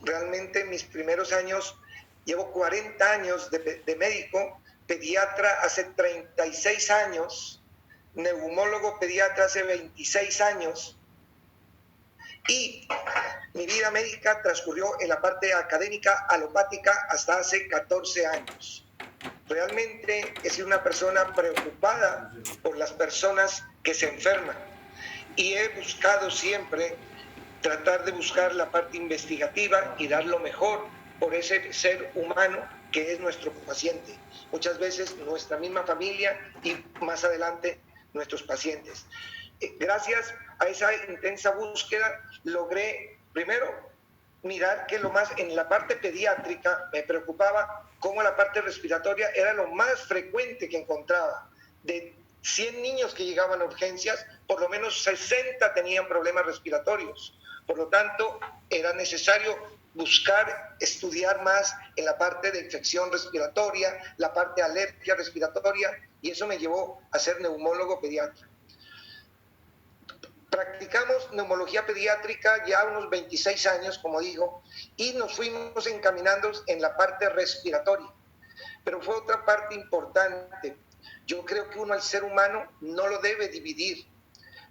realmente mis primeros años, llevo 40 años de médico, pediatra hace 36 años, neumólogo pediatra hace 26 años, y mi vida médica transcurrió en la parte académica alopática hasta hace 14 años. Realmente he sido una persona preocupada por las personas que se enferman y he buscado siempre tratar de buscar la parte investigativa y dar lo mejor por ese ser humano que es nuestro paciente. Muchas veces nuestra misma familia y más adelante nuestros pacientes. Gracias a esa intensa búsqueda logré primero mirar que lo más en la parte pediátrica me preocupaba cómo la parte respiratoria era lo más frecuente que encontraba. De 100 niños que llegaban a urgencias, por lo menos 60 tenían problemas respiratorios. Por lo tanto, era necesario buscar estudiar más en la parte de infección respiratoria, la parte de alergia respiratoria, y eso me llevó a ser neumólogo pediatra. Practicamos neumología pediátrica ya unos 26 años, como digo, y nos fuimos encaminando en la parte respiratoria. Pero fue otra parte importante. Yo creo que uno al ser humano no lo debe dividir.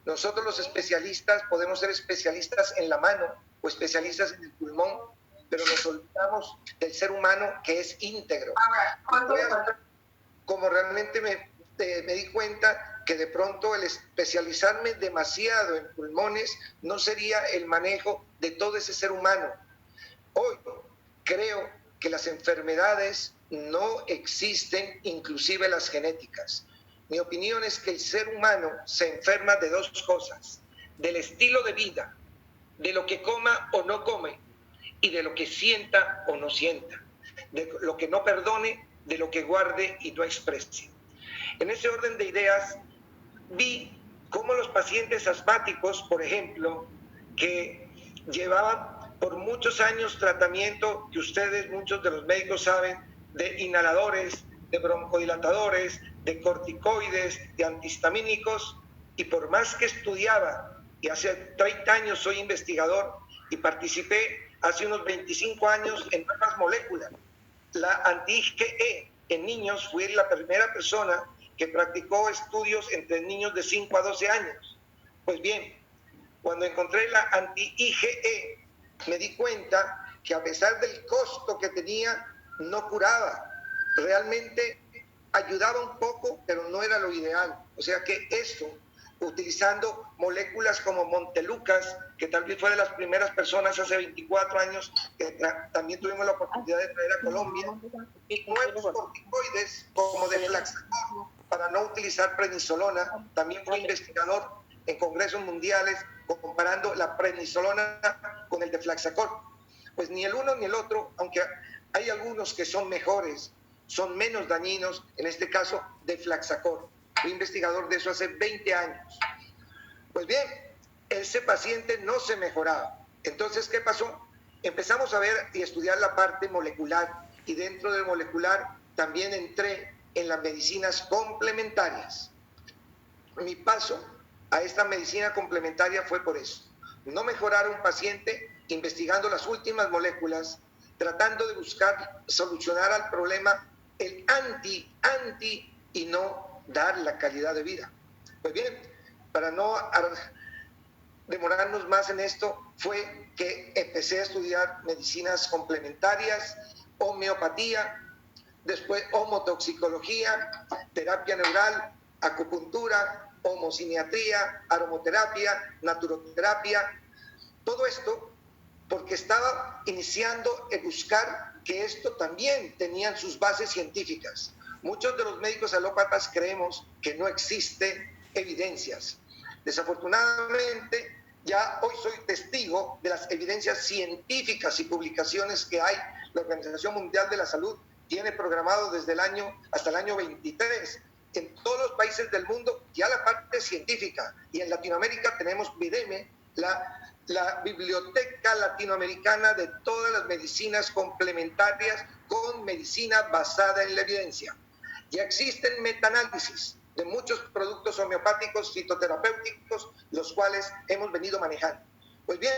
Nosotros los especialistas podemos ser especialistas en la mano o especialistas en el pulmón, pero nos olvidamos del ser humano que es íntegro. Como realmente me di cuenta que de pronto el especializarme demasiado en pulmones no sería el manejo de todo ese ser humano. Hoy creo que las enfermedades no existen, inclusive las genéticas. Mi opinión es que el ser humano se enferma de dos cosas: del estilo de vida, de lo que coma o no come, y de lo que sienta o no sienta, de lo que no perdone, de lo que guarde y no exprese. En ese orden de ideas, vi cómo los pacientes asmáticos, por ejemplo, que llevaban por muchos años tratamiento, que ustedes, muchos de los médicos saben, de inhaladores, de broncodilatadores, de corticoides, de antihistamínicos, y por más que estudiaba, y hace 30 años soy investigador y participé hace unos 25 años en nuevas moléculas. La anti-IgE en niños, fui la primera persona que practicó estudios entre niños de 5 a 12 años. Pues bien, cuando encontré la anti-IgE, me di cuenta que a pesar del costo que tenía, no curaba. Realmente ayudaba un poco, pero no era lo ideal. O sea que esto, utilizando moléculas como Montelukast, que tal vez fue de las primeras personas hace 24 años, que también tuvimos la oportunidad de traer a Colombia, y nuevos corticoides como Deflaxacor, para no utilizar prednisolona. También fui investigador en congresos mundiales comparando la prednisolona con el Deflaxacor. Pues ni el uno ni el otro, aunque hay algunos que son mejores, son menos dañinos, en este caso Deflaxacor. Fui investigador de eso hace 20 años. Pues bien, ese paciente no se mejoraba. Entonces, ¿qué pasó? Empezamos a ver y estudiar la parte molecular, y dentro de molecular también entré en las medicinas complementarias. Mi paso a esta medicina complementaria fue por eso: no mejorar a un paciente investigando las últimas moléculas, tratando de buscar solucionar al problema el anti y no dar la calidad de vida. Pues bien, para no demorarnos más en esto, fue que empecé a estudiar medicinas complementarias, homeopatía, después homotoxicología, terapia neural, acupuntura, homociniatría, aromoterapia, naturoterapia. Todo esto porque estaba iniciando a buscar que esto también tenía sus bases científicas. Muchos de los médicos alópatas creemos que no existen evidencias. Desafortunadamente, ya hoy soy testigo de las evidencias científicas y publicaciones que hay. La Organización Mundial de la Salud tiene programado desde el año hasta el año 23 en todos los países del mundo ya la parte científica, y en Latinoamérica tenemos VIDEME, la Biblioteca Latinoamericana de todas las medicinas complementarias con medicina basada en la evidencia. Ya existen metaanálisis de muchos productos homeopáticos fitoterapéuticos, los cuales hemos venido manejando. Pues bien,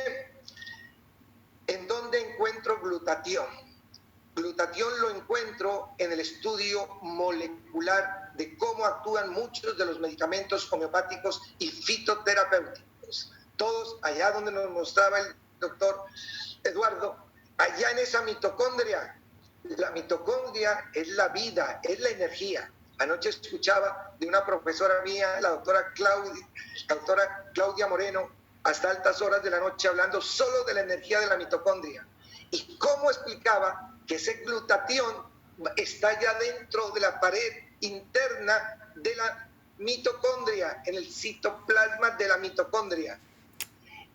glutatión. Glutatión lo encuentro en el estudio molecular de cómo actúan muchos de los medicamentos homeopáticos y fitoterapéuticos. Todos allá donde nos mostraba el doctor Eduardo, allá en esa mitocondria. La mitocondria es la vida, es la energía. Anoche escuchaba de una profesora mía, la doctora Claudia Moreno, hasta altas horas de la noche hablando solo de la energía de la mitocondria. Y cómo explicaba que ese glutatión está ya dentro de la pared interna de la mitocondria, en el citoplasma de la mitocondria.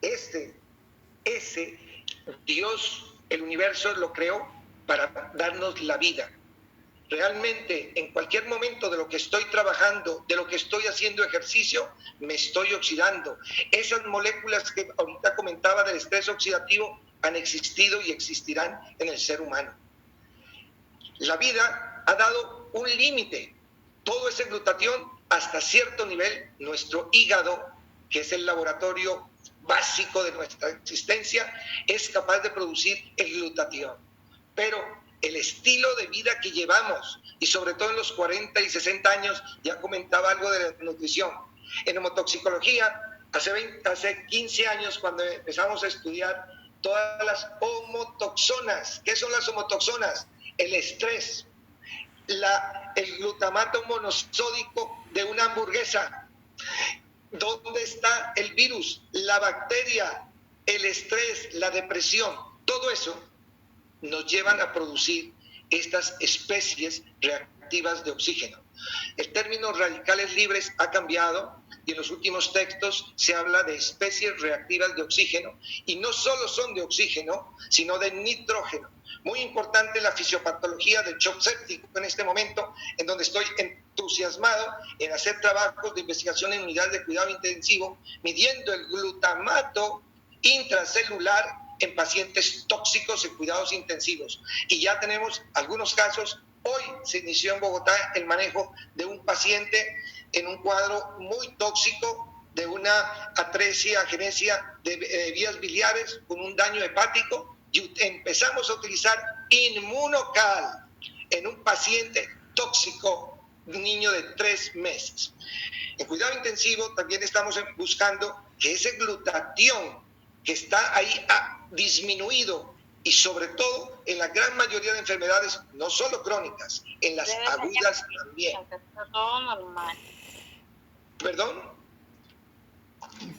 Ese Dios, el universo lo creó para darnos la vida. Realmente, en cualquier momento de lo que estoy trabajando, de lo que estoy haciendo ejercicio, me estoy oxidando. Esas moléculas que ahorita comentaba del estrés oxidativo han existido y existirán en el ser humano. La vida ha dado un límite. Todo ese glutatión, hasta cierto nivel, nuestro hígado, que es el laboratorio básico de nuestra existencia, es capaz de producir el glutatión. Pero el estilo de vida que llevamos, y sobre todo en los 40 y 60 años, ya comentaba algo de la nutrición. En hemotoxicología, hace 15 años, cuando empezamos a estudiar todas las homotoxonas. ¿Qué son las homotoxonas? El estrés, el glutamato monosódico de una hamburguesa. ¿Dónde está el virus? La bacteria, el estrés, la depresión, todo eso nos llevan a producir estas especies reactivas de oxígeno. El término radicales libres ha cambiado y en los últimos textos se habla de especies reactivas de oxígeno, y no solo son de oxígeno, sino de nitrógeno. Muy importante la fisiopatología del shock séptico en este momento, en donde estoy entusiasmado en hacer trabajos de investigación en unidades de cuidado intensivo, midiendo el glutamato intracelular en pacientes tóxicos en cuidados intensivos. Y ya tenemos algunos casos. Hoy se inició en Bogotá el manejo de un paciente en un cuadro muy tóxico de una atresia, agenesia de vías biliares con un daño hepático, y empezamos a utilizar Inmunocal en un paciente tóxico, un niño de 3 meses. En cuidado intensivo también estamos buscando que ese glutatión que está ahí ha disminuido, y sobre todo en la gran mayoría de enfermedades, no solo crónicas, en las agudas también. Todo normal. ¿Perdón?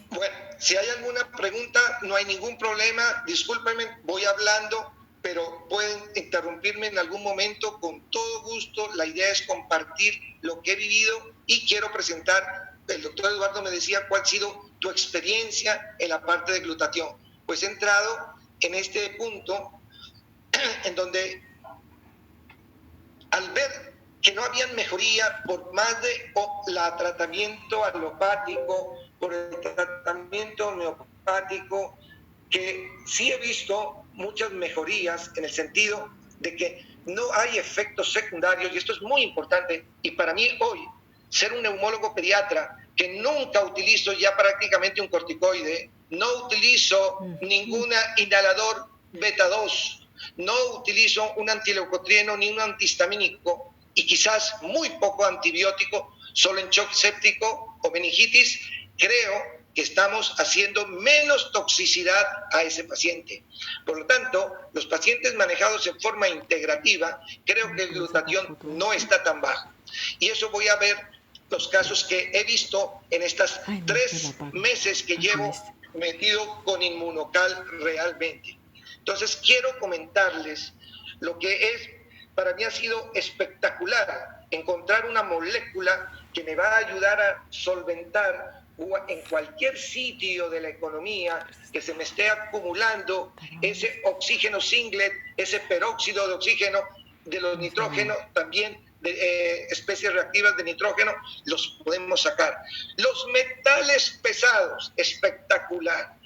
Bueno, si hay alguna pregunta, no hay ningún problema. Discúlpenme, voy hablando, pero pueden interrumpirme en algún momento con todo gusto. La idea es compartir lo que he vivido y quiero presentar. El doctor Eduardo me decía cuál ha sido tu experiencia en la parte de glutatión. Pues he entrado en este punto en donde, al ver que no había mejoría por más de la tratamiento alopático, por el tratamiento homeopático, que sí he visto muchas mejorías en el sentido de que no hay efectos secundarios, y esto es muy importante. Y para mí hoy, ser un neumólogo pediatra, que nunca utilizo ya prácticamente un corticoide, no utilizo ningún inhalador beta 2, no utilizo un antileucotrieno ni un antihistamínico, y quizás muy poco antibiótico, solo en shock séptico o meningitis, creo que estamos haciendo menos toxicidad a ese paciente. Por lo tanto, los pacientes manejados en forma integrativa, creo que el glutatión no está tan bajo. Y eso voy a ver los casos que he visto en estas 3 meses que llevo metido con Inmunocal realmente. Entonces, quiero comentarles lo que es, para mí ha sido espectacular encontrar una molécula que me va a ayudar a solventar en cualquier sitio de la economía que se me esté acumulando ese oxígeno singlet, ese peróxido de oxígeno, de los nitrógenos también, de especies reactivas de nitrógeno, los podemos sacar. Los metales pesados, espectacular.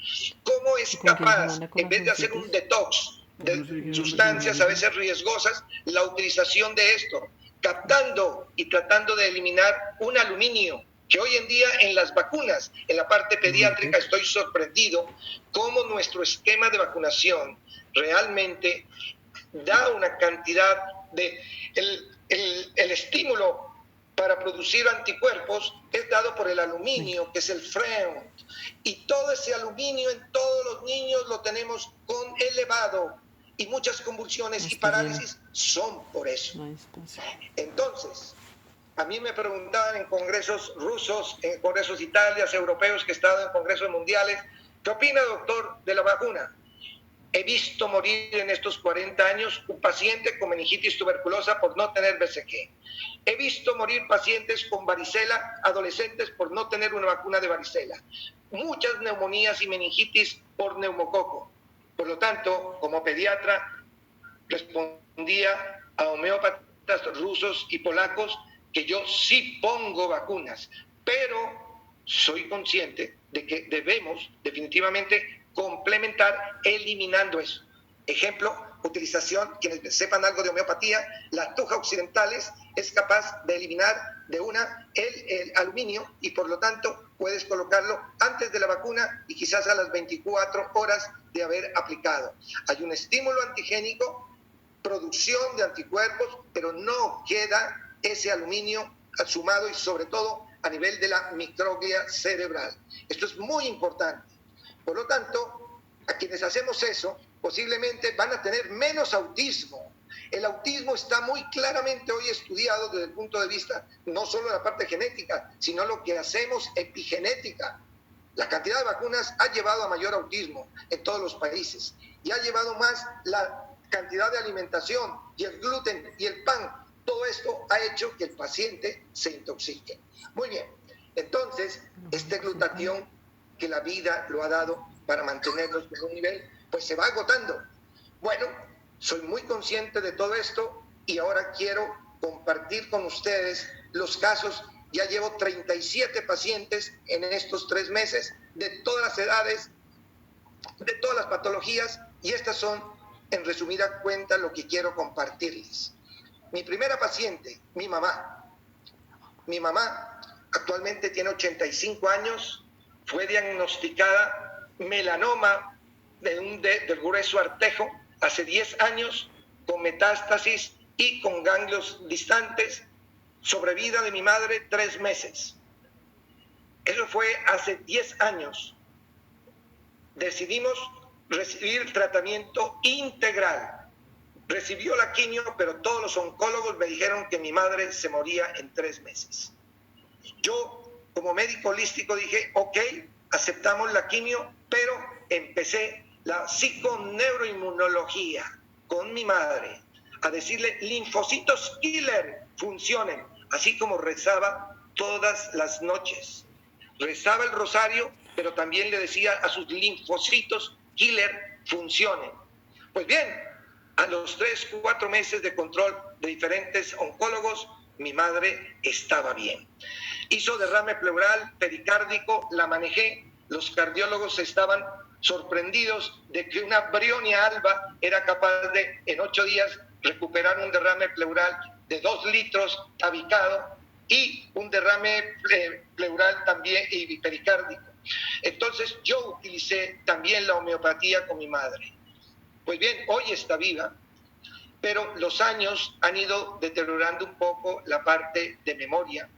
¿Cómo es capaz, en vez de hacer un detox de sustancias a veces riesgosas, la utilización de esto, captando y tratando de eliminar un aluminio, que hoy en día en las vacunas, en la parte pediátrica, estoy sorprendido cómo nuestro esquema de vacunación realmente da una cantidad de... El estímulo para producir anticuerpos es dado por el aluminio, que es el freon. Y todo ese aluminio en todos los niños lo tenemos con elevado. Y muchas convulsiones y parálisis son por eso. Entonces, a mí me preguntaban en congresos rusos, en congresos italianos, europeos, que he estado en congresos mundiales, ¿qué opina, doctor, de la vacuna? He visto morir en estos 40 años un paciente con meningitis tuberculosa por no tener BCG. He visto morir pacientes con varicela, adolescentes, por no tener una vacuna de varicela. Muchas neumonías y meningitis por neumococo. Por lo tanto, como pediatra, respondía a homeópatas rusos y polacos que yo sí pongo vacunas, pero soy consciente de que debemos definitivamente complementar eliminando eso. Ejemplo, utilización, quienes sepan algo de homeopatía, la tuja occidentales es capaz de eliminar de una el aluminio y por lo tanto puedes colocarlo antes de la vacuna y quizás a las 24 horas de haber aplicado. Hay un estímulo antigénico, producción de anticuerpos, pero no queda ese aluminio sumado y sobre todo a nivel de la microglia cerebral. Esto es muy importante. Por lo tanto, a quienes hacemos eso, posiblemente van a tener menos autismo. El autismo está muy claramente hoy estudiado desde el punto de vista no solo de la parte genética, sino lo que hacemos epigenética. La cantidad de vacunas ha llevado a mayor autismo en todos los países y ha llevado más la cantidad de alimentación y el gluten y el pan. Todo esto ha hecho que el paciente se intoxique. Muy bien, entonces este glutatión que la vida lo ha dado para mantenernos en un nivel, pues se va agotando. Bueno, soy muy consciente de todo esto y ahora quiero compartir con ustedes los casos. Ya llevo 37 pacientes en estos 3 meses, de todas las edades, de todas las patologías, y estas son, en resumida cuenta, lo que quiero compartirles. Mi primera paciente, mi mamá. Mi mamá actualmente tiene 85 años, fue diagnosticada melanoma del grueso artejo hace 10 años, con metástasis y con ganglios distantes. Sobrevida de mi madre 3 meses. Eso fue hace 10 años. Decidimos recibir tratamiento integral. Recibió la quimio, pero todos los oncólogos me dijeron que mi madre se moría en 3 meses. Yo, como médico holístico, dije, ok, aceptamos la quimio, pero empecé la psiconeuroinmunología con mi madre, a decirle, linfocitos killer, funcionen, así como rezaba todas las noches. Rezaba el rosario, pero también le decía a sus linfocitos killer, funcionen. Pues bien, a los 3, 4 meses de control de diferentes oncólogos, mi madre estaba bien. Hizo derrame pleural, pericárdico, la manejé. Los cardiólogos estaban sorprendidos de que una Brionia alba era capaz de, en 8 días, recuperar un derrame pleural de 2 litros tabicado y un derrame pleural también y pericárdico. Entonces yo utilicé también la homeopatía con mi madre. Pues bien, hoy está viva, pero los años han ido deteriorando un poco la parte de memoria.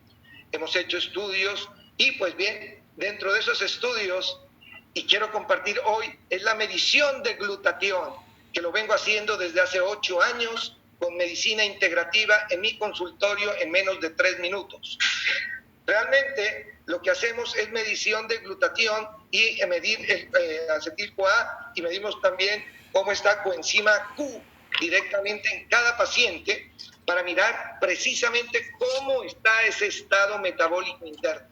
Hemos hecho estudios y pues bien, dentro de esos estudios, y quiero compartir hoy, es la medición de glutatión, que lo vengo haciendo desde hace 8 años con medicina integrativa en mi consultorio en menos de 3 minutos. Realmente lo que hacemos es medición de glutatión y medir el acetil-CoA y medimos también cómo está coenzima Q directamente en cada paciente para mirar precisamente cómo está ese estado metabólico interno.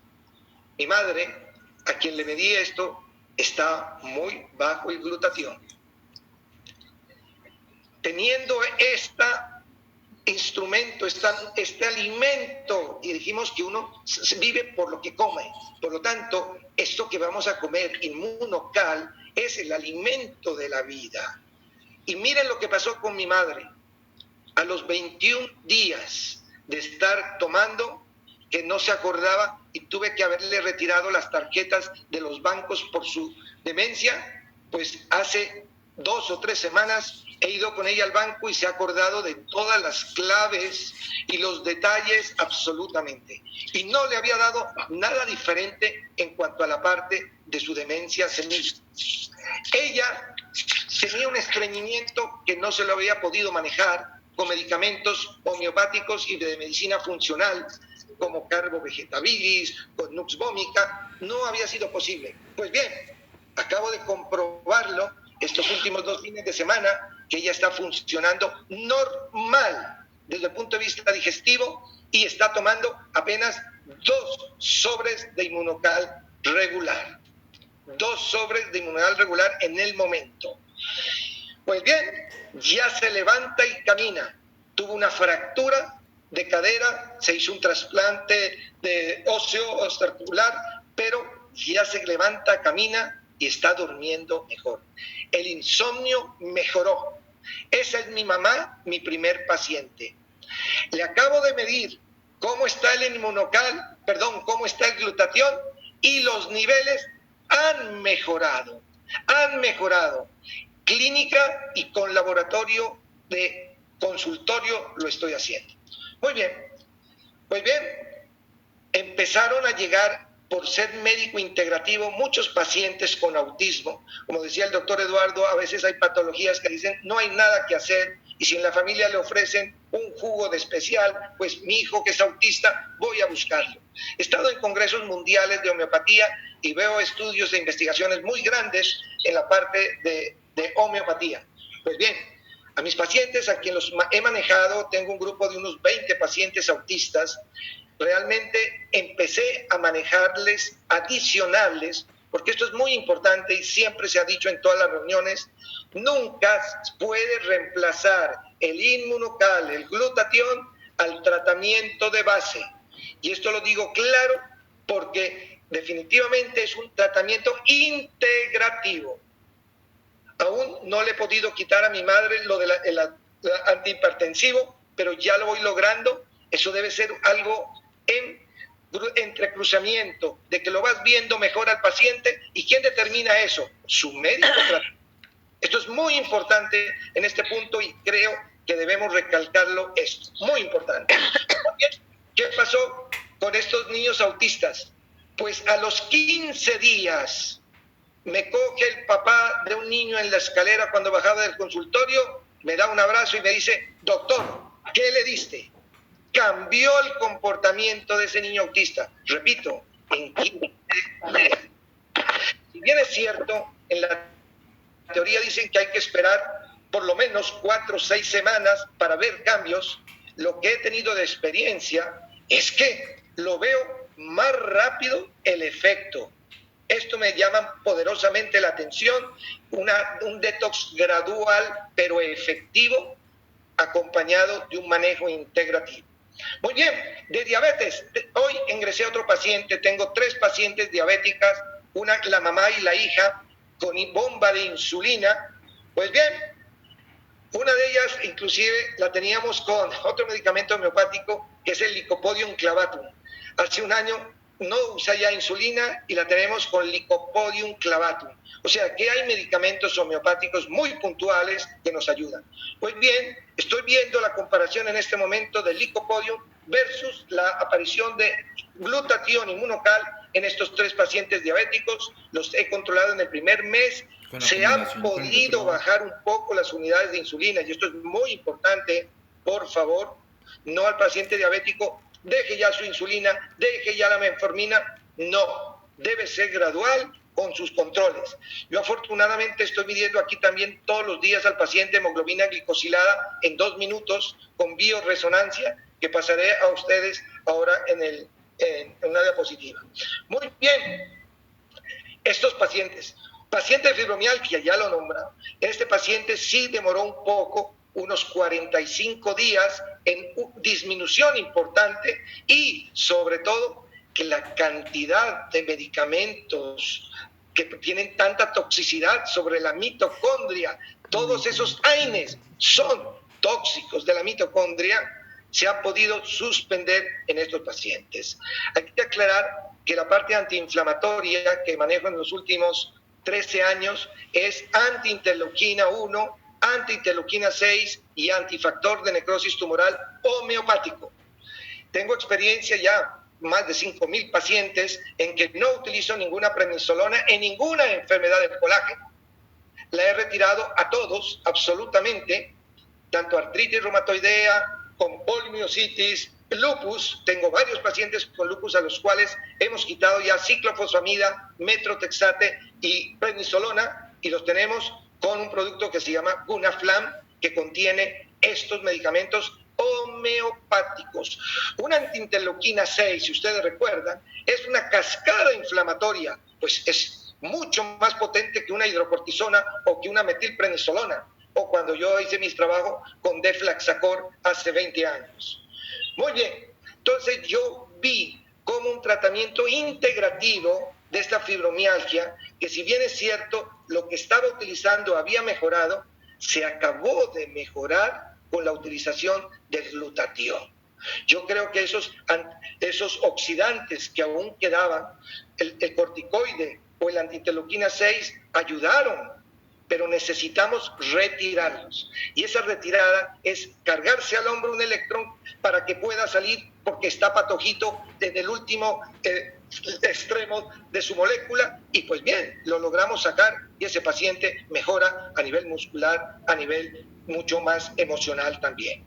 Mi madre, a quien le medí esto, está muy bajo el glutatión. Teniendo este instrumento, este alimento, y dijimos que uno vive por lo que come, por lo tanto, esto que vamos a comer, Inmunocal, es el alimento de la vida. Y miren lo que pasó con mi madre. A los 21 días de estar tomando, que no se acordaba y tuve que haberle retirado las tarjetas de los bancos por su demencia, pues hace 2 o 3 semanas he ido con ella al banco y se ha acordado de todas las claves y los detalles absolutamente. Y no le había dado nada diferente en cuanto a la parte de su demencia senil. Ella tenía un estreñimiento que no se lo había podido manejar con medicamentos homeopáticos y de medicina funcional, como carbovegetabilis, con nux vomica, no había sido posible. Pues bien, acabo de comprobarlo estos últimos 2 fines de semana, que ella está funcionando normal desde el punto de vista digestivo y está tomando apenas 2 sobres de Inmunocal regular. 2 sobres de Inmunocal regular en el momento. Pues bien, ya se levanta y camina. Tuvo una fractura de cadera, se hizo un trasplante de óseo osteoarticular, pero ya se levanta, camina y está durmiendo mejor. El insomnio mejoró. Esa es mi mamá, mi primer paciente. Le acabo de medir cómo está el Inmunocal, cómo está el glutatión, y los niveles han mejorado. Clínica y con laboratorio de consultorio lo estoy haciendo. Muy bien, pues bien, empezaron a llegar, por ser médico integrativo, muchos pacientes con autismo. Como decía el doctor Eduardo, a veces hay patologías que dicen no hay nada que hacer, y si en la familia le ofrecen un jugo de especial, pues mi hijo que es autista, voy a buscarlo. He estado en congresos mundiales de homeopatía y veo estudios de investigaciones muy grandes en la parte de homeopatía. Pues bien, a mis pacientes, a quienes los he manejado, tengo un grupo de unos 20 pacientes autistas. Realmente empecé a manejarles adicionales, porque esto es muy importante y siempre se ha dicho en todas las reuniones, nunca puede reemplazar el Inmunocal, el glutatión, al tratamiento de base. Y esto lo digo claro porque definitivamente es un tratamiento integrativo. Aún no le he podido quitar a mi madre lo del antihipertensivo, pero ya lo voy logrando. Eso debe ser algo en entrecruzamiento, de que lo vas viendo mejor al paciente. ¿Y quién determina eso? Su médico. Esto es muy importante en este punto y creo que debemos recalcarlo esto. Muy importante. ¿Qué pasó con estos niños autistas? Pues a los 15 días me coge el papá de un niño en la escalera cuando bajaba del consultorio, me da un abrazo y me dice, doctor, ¿qué le diste? Cambió el comportamiento de ese niño autista. Repito, en 15 días. Si bien es cierto, en la teoría dicen que hay que esperar por lo menos 4 o 6 semanas para ver cambios, lo que he tenido de experiencia es que lo veo más rápido el efecto. Esto me llama poderosamente la atención, un detox gradual pero efectivo, acompañado de un manejo integrativo. Muy bien, de diabetes, hoy ingresé a otro paciente, tengo 3 pacientes diabéticas, la mamá y la hija con bomba de insulina. Pues bien, una de ellas inclusive la teníamos con otro medicamento homeopático que es el Lycopodium clavatum. Hace un año no usa ya insulina y la tenemos con Lycopodium clavatum. O sea que hay medicamentos homeopáticos muy puntuales que nos ayudan. Pues bien, estoy viendo la comparación en este momento del Lycopodium versus la aparición de glutatión Inmunocal en estos 3 pacientes diabéticos. Los he controlado en el primer mes. Se han podido bajar un poco las unidades de insulina y esto es muy importante. Por favor, no al paciente diabético deje ya su insulina, deje ya la metformina, no, debe ser gradual con sus controles. Yo afortunadamente estoy midiendo aquí también todos los días al paciente hemoglobina glicosilada en 2 minutos con bioresonancia, que pasaré a ustedes ahora en una diapositiva. Muy bien, estos pacientes de fibromialgia, ya lo he nombrado, este paciente sí demoró un poco, unos 45 días en disminución importante y sobre todo que la cantidad de medicamentos que tienen tanta toxicidad sobre la mitocondria, todos esos AINES son tóxicos de la mitocondria, se ha podido suspender en estos pacientes. Hay que aclarar que la parte antiinflamatoria que manejo en los últimos 13 años, es antiinterleuquina 1, antiinterleuquina 6 y antifactor de necrosis tumoral homeopático. Tengo experiencia ya, más de 5,000 pacientes, en que no utilizo ninguna prednisolona en ninguna enfermedad del colágeno. La he retirado a todos, absolutamente, tanto artritis reumatoidea, con polimiositis, lupus. Tengo varios pacientes con lupus a los cuales hemos quitado ya ciclofosfamida, metrotexate y prednisolona, y los tenemos con un producto que se llama Gunaflam, que contiene estos medicamentos homeopáticos. Una antiinterleuquina 6, si ustedes recuerdan, es una cascada inflamatoria, pues es mucho más potente que una hidrocortisona o que una metilprednisolona, o cuando yo hice mis trabajos con Deflaxacor hace 20 años. Muy bien, entonces yo vi como un tratamiento integrativo de esta fibromialgia, que si bien es cierto, lo que estaba utilizando había mejorado, se acabó de mejorar con la utilización del glutatión. Yo creo que esos oxidantes que aún quedaban, el corticoide o el antiinterleuquina 6, ayudaron, pero necesitamos retirarlos. Y esa retirada es cargarse al hombro un electrón para que pueda salir, porque está patojito en el último extremo de su molécula, y pues bien, lo logramos sacar y ese paciente mejora a nivel muscular, a nivel mucho más emocional también.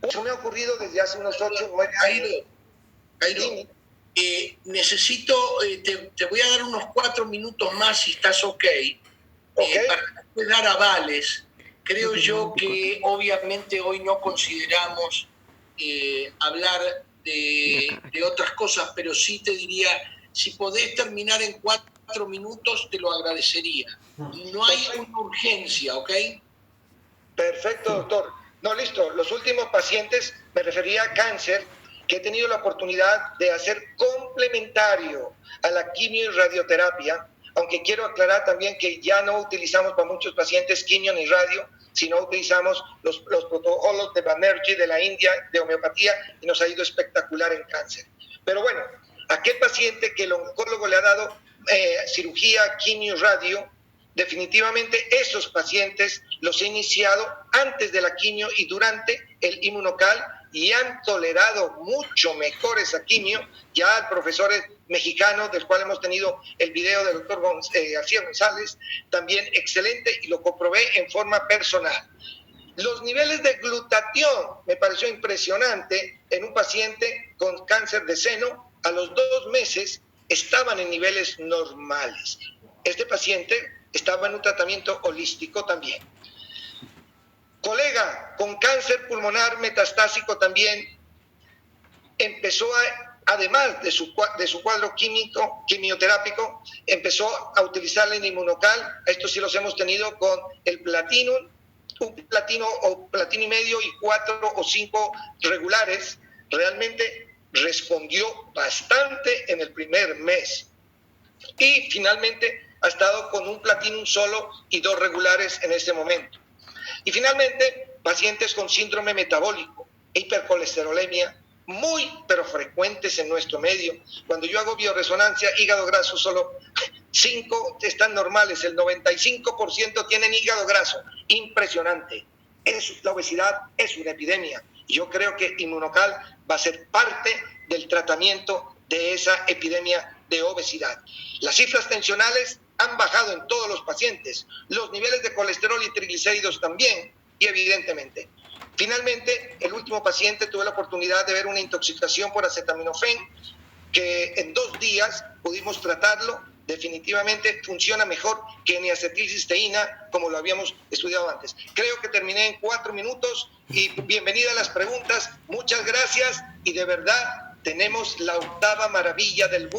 Eso me ha ocurrido desde hace unos 8 o 9 años. Jairo, necesito, te voy a dar unos 4 minutos más si estás ok, para dar avales. Creo yo que obviamente hoy no consideramos hablar de otras cosas, pero sí te diría, si podés terminar en 4 minutos, te lo agradecería. No hay una urgencia, ¿ok? Perfecto, doctor. No, listo. Los últimos pacientes, me refería a cáncer, que he tenido la oportunidad de hacer complementario a la quimio y radioterapia, aunque quiero aclarar también que ya no utilizamos para muchos pacientes quimio ni radio, sino utilizamos los protocolos de Banerjee de la India, de homeopatía, y nos ha ido espectacular en cáncer. Pero bueno, aquel paciente que el oncólogo le ha dado cirugía, quimio y radio, definitivamente esos pacientes los he iniciado antes de la quimio y durante el inmunocal, y han tolerado mucho mejor esa quimio. Ya el profesor mexicano, del cual hemos tenido el video del doctor García González, también excelente, y lo comprobé en forma personal. Los niveles de glutatión me pareció impresionante en un paciente con cáncer de seno. A los 2 meses estaban en niveles normales. Este paciente estaba en un tratamiento holístico también. Colega con cáncer pulmonar metastásico también empezó además de su cuadro quimioterápico, empezó a utilizar el inmunocal. Estos sí los hemos tenido con el platino, un platino o platino y medio y 4 o 5 regulares. Realmente respondió bastante en el primer mes. Y finalmente ha estado con un platino solo y 2 regulares en este momento. Y finalmente, pacientes con síndrome metabólico, hipercolesterolemia, muy pero frecuentes en nuestro medio. Cuando yo hago bioresonancia, hígado graso, solo 5 están normales, el 95% tienen hígado graso. Impresionante. La obesidad es una epidemia. Yo creo que Inmunocal va a ser parte del tratamiento de esa epidemia de obesidad. Las cifras tensionales han bajado en todos los pacientes, los niveles de colesterol y triglicéridos también, y evidentemente. Finalmente, el último paciente tuve la oportunidad de ver una intoxicación por acetaminofén, que en 2 días pudimos tratarlo. Definitivamente funciona mejor que ni acetilcisteína, como lo habíamos estudiado antes. Creo que terminé en 4 minutos, y bienvenida a las preguntas. Muchas gracias, y de verdad tenemos la 8ª maravilla del mundo.